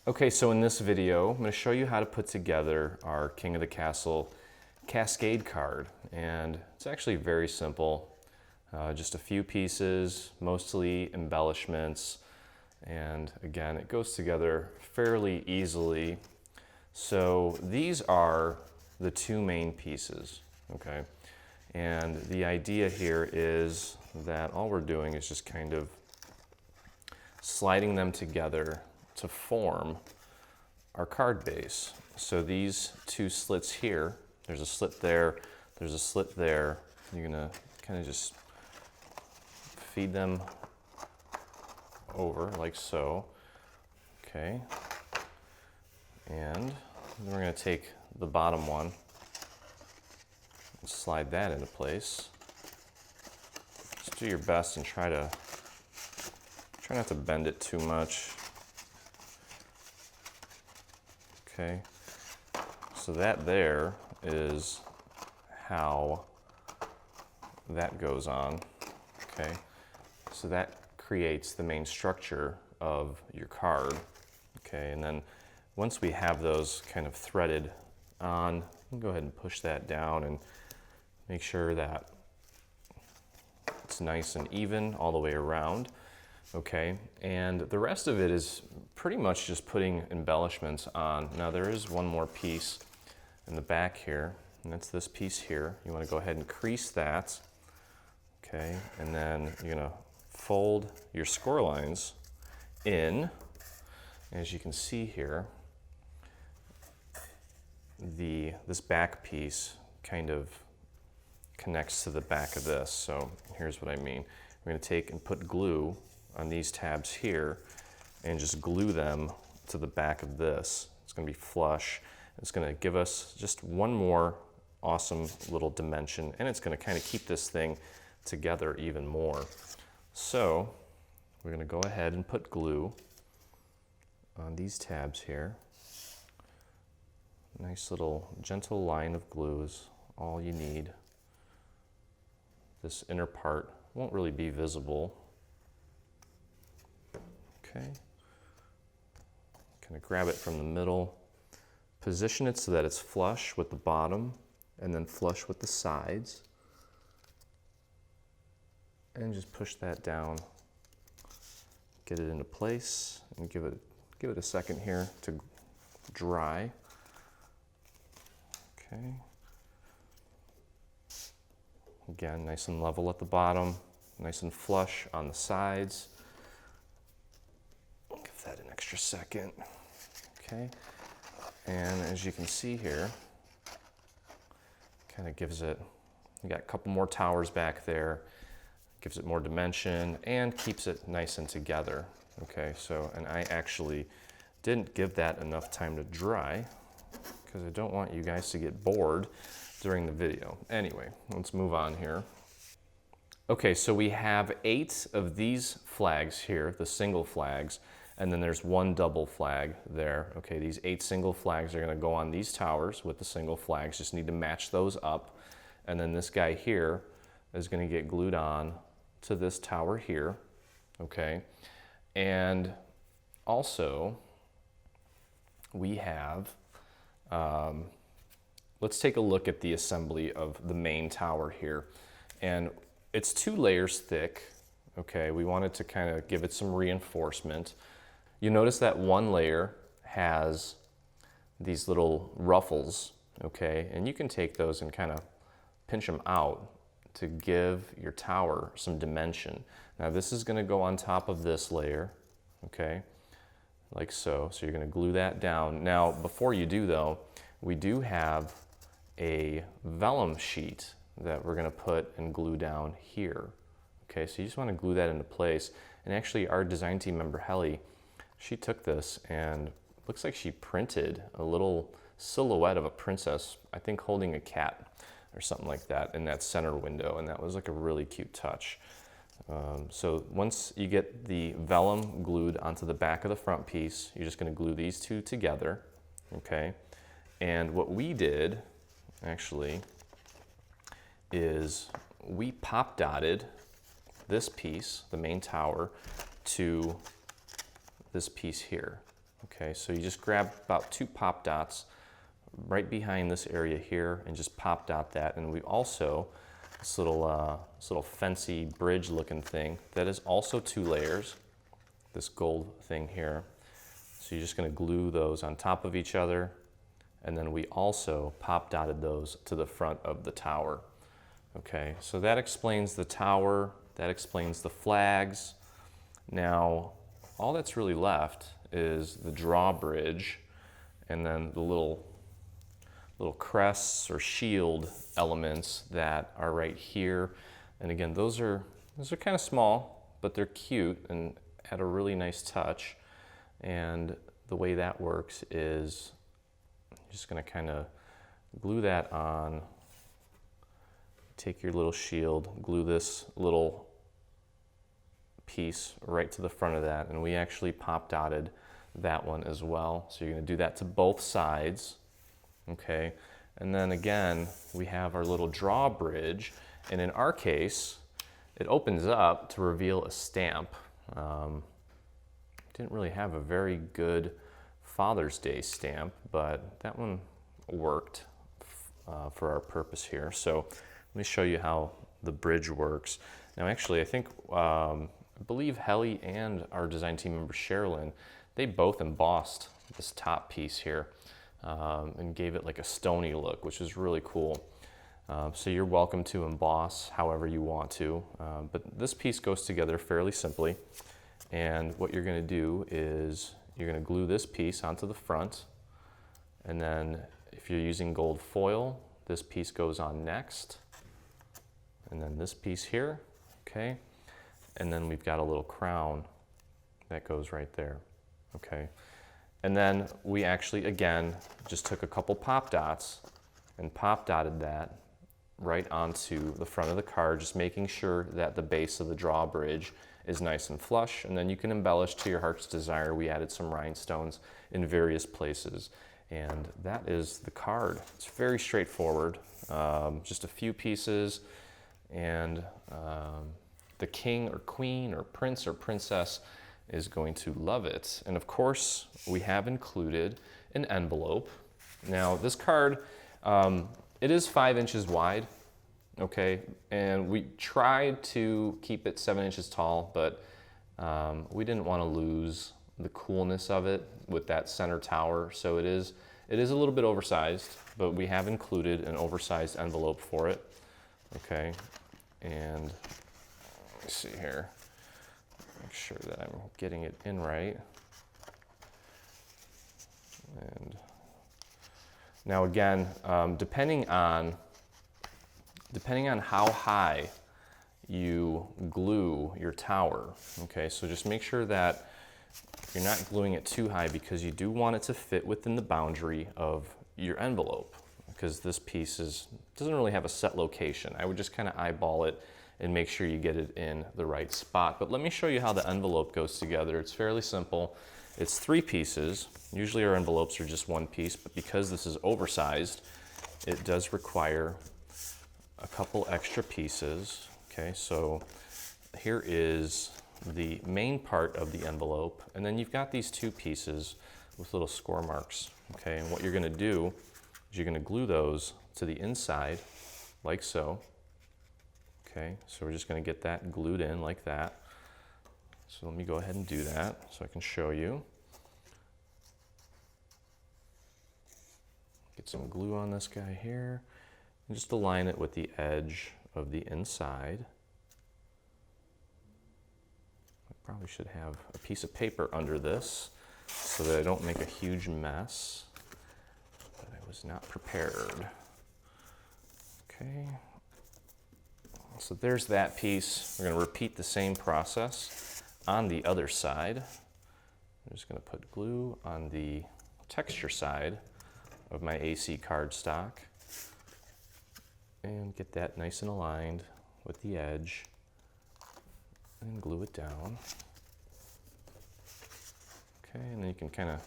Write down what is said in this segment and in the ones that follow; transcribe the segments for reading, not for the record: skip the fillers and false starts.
Okay, so in this video, I'm going to show you how to put together our King of the Castle Cascade card. And it's actually very simple. Just a few pieces, mostly embellishments. And again, it goes together fairly easily. So these are the two main pieces, okay? And the idea here is that all we're doing is just kind of sliding them together to form our card base. So these two slits here, there's a slit there, there's a slit there. You're gonna kind of just feed them over like so, okay? And then we're gonna take the bottom one and slide that into place. Just do your best and try not to bend it too much. Okay, so that there is how that goes on, okay? So that creates the main structure of your card, okay? And then once we have those kind of threaded on, go ahead and push that down and make sure that it's nice and even all the way around. Okay, and the rest of it is pretty much just putting embellishments on. Now there is one more piece in the back here, and that's this piece here. You want to go ahead and crease that, okay, and then you're gonna fold your score lines in. As you can see here, this back piece kind of connects to the back of this. So here's what I mean. We're gonna take and put glue on these tabs here and just glue them to the back of this. It's gonna be flush. It's gonna give us just one more awesome little dimension, and it's gonna kind of keep this thing together even more. So we're gonna go ahead and put glue on these tabs here. Nice little gentle line of glue is all you need. This inner part won't really be visible. Okay, kind of grab it from the middle, position it so that it's flush with the bottom and then flush with the sides, and just push that down, get it into place, and give it a second here to dry. Okay, again, nice and level at the bottom, nice and flush on the sides. That an extra second, okay? And as you can see here, kind of gives it, you got a couple more towers back there, gives it more dimension and keeps it nice and together, okay? So, and I actually didn't give that enough time to dry because I don't want you guys to get bored during the video. Anyway, let's move on here. Okay, so we have 8 of these flags here, the single flags, and then there's one double flag there. Okay, these 8 single flags are gonna go on these towers with the single flags. Just need to match those up. And then this guy here is gonna get glued on to this tower here, okay? And also, we have, let's take a look at the assembly of the main tower here. And it's 2 layers thick, okay? We wanted to kind of give it some reinforcement. You notice that one layer has these little ruffles, okay? And you can take those and kind of pinch them out to give your tower some dimension. Now this is gonna go on top of this layer, okay? Like so. So you're gonna glue that down. Now, before you do though, we do have a vellum sheet that we're gonna put and glue down here. Okay, so you just wanna glue that into place. And actually our design team member, Helly, she took this and looks like she printed a little silhouette of a princess, I think holding a cat or something like that in that center window, and that was like a really cute touch. So once you get the vellum glued onto the back of the front piece, you're just gonna glue these 2 together, okay? And what we did, actually, is we pop dotted this piece, the main tower, to this piece here, Okay, so you just grab about 2 pop dots right behind this area here and just pop dot that. And we also, this little fancy bridge looking thing, that is also 2 layers, this gold thing here. So you're just gonna glue those on top of each other. And then we also pop dotted those to the front of the tower. Okay, so that explains the tower, that explains the flags. Now, all that's really left is the drawbridge and then the little crests or shield elements that are right here. And again, those are kind of small, but they're cute and add a really nice touch. And the way that works is I'm just gonna kind of glue that on. Take your little shield, glue this little piece right to the front of that, and we actually pop dotted that one as well. So you're gonna do that to both sides, okay? And then again, we have our little drawbridge, and in our case, it opens up to reveal a stamp. Didn't really have a very good Father's Day stamp, but that one worked for our purpose here. So let me show you how the bridge works. Now actually, I believe Helly and our design team member Sherilyn, they both embossed this top piece here and gave it like a stony look, which is really cool. So you're welcome to emboss however you want to, but this piece goes together fairly simply. And what you're gonna do is you're gonna glue this piece onto the front, and then if you're using gold foil, this piece goes on next. And then this piece here, okay? And then we've got a little crown that goes right there, okay? And then we actually, again, just took a couple pop dots and pop dotted that right onto the front of the card, just making sure that the base of the drawbridge is nice and flush. And then you can embellish to your heart's desire. We added some rhinestones in various places. And that is the card. It's very straightforward, just a few pieces. And the king or queen or prince or princess is going to love it. And of course, we have included an envelope. Now this card, it is 5 inches wide, okay? And we tried to keep it 7 inches tall, but we didn't want to lose the coolness of it with that center tower. So it is a little bit oversized, but we have included an oversized envelope for it. Okay, and let me see here, make sure that I'm getting it in right. And now again, depending on how high you glue your tower, okay, so just make sure that you're not gluing it too high, because you do want it to fit within the boundary of your envelope, because this piece doesn't really have a set location. I would just kind of eyeball it and make sure you get it in the right spot. But let me show you how the envelope goes together. It's fairly simple. It's 3 pieces. Usually our envelopes are just 1 piece, but because this is oversized, it does require a couple extra pieces. Okay, so here is the main part of the envelope, and then you've got these 2 pieces with little score marks. Okay, and what you're gonna do is you're gonna glue those to the inside like so. Okay, so we're just gonna get that glued in like that. So let me go ahead and do that so I can show you. Get some glue on this guy here and just align it with the edge of the inside. I probably should have a piece of paper under this so that I don't make a huge mess, but I was not prepared. Okay, so there's that piece. We're going to repeat the same process on the other side. I'm just going to put glue on the texture side of my AC cardstock and get that nice and aligned with the edge and glue it down. Okay, and then you can kind of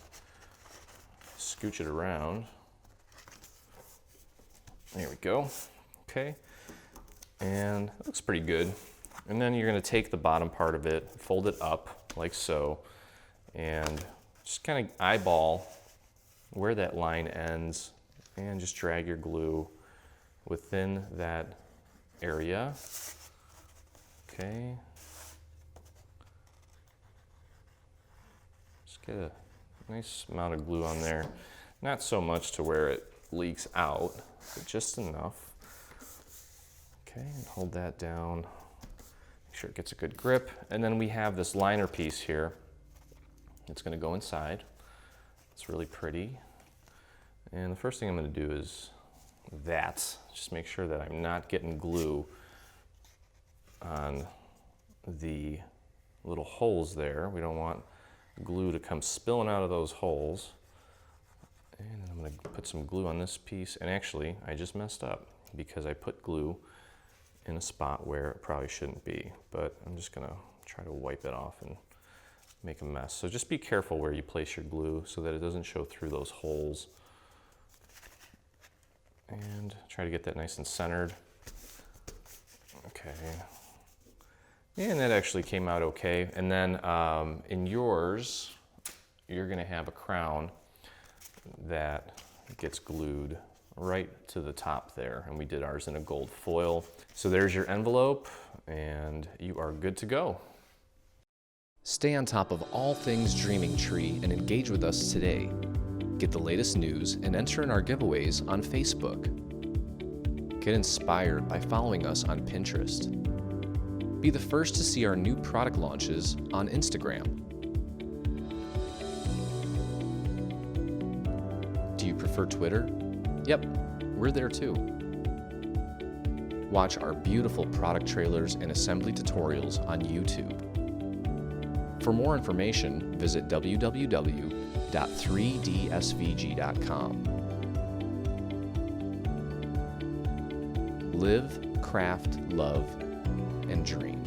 scooch it around. There we go. Okay, and it looks pretty good. And then you're going to take the bottom part of it, fold it up like so, and just kind of eyeball where that line ends and just drag your glue within that area. Okay. Just get a nice amount of glue on there. Not so much to where it leaks out, but just enough. Okay, and hold that down. Make sure it gets a good grip. And then we have this liner piece here. It's going to go inside. It's really pretty. And the first thing I'm going to do is just make sure that I'm not getting glue on the little holes there. We don't want glue to come spilling out of those holes. And I'm going to put some glue on this piece. And actually, I just messed up because I put glue in a spot where it probably shouldn't be. But I'm just going to try to wipe it off and make a mess. So just be careful where you place your glue so that it doesn't show through those holes. And try to get that nice and centered. Okay. And that actually came out okay. And then in yours, you're going to have a crown that gets glued right to the top there. And we did ours in a gold foil. So there's your envelope, and you are good to go. Stay on top of all things Dreaming Tree and engage with us today. Get the latest news and enter in our giveaways on Facebook. Get inspired by following us on Pinterest. Be the first to see our new product launches on Instagram. Do you prefer Twitter? Yep, we're there too. Watch our beautiful product trailers and assembly tutorials on YouTube. For more information, visit www.3dsvg.com. Live, craft, love, and dream.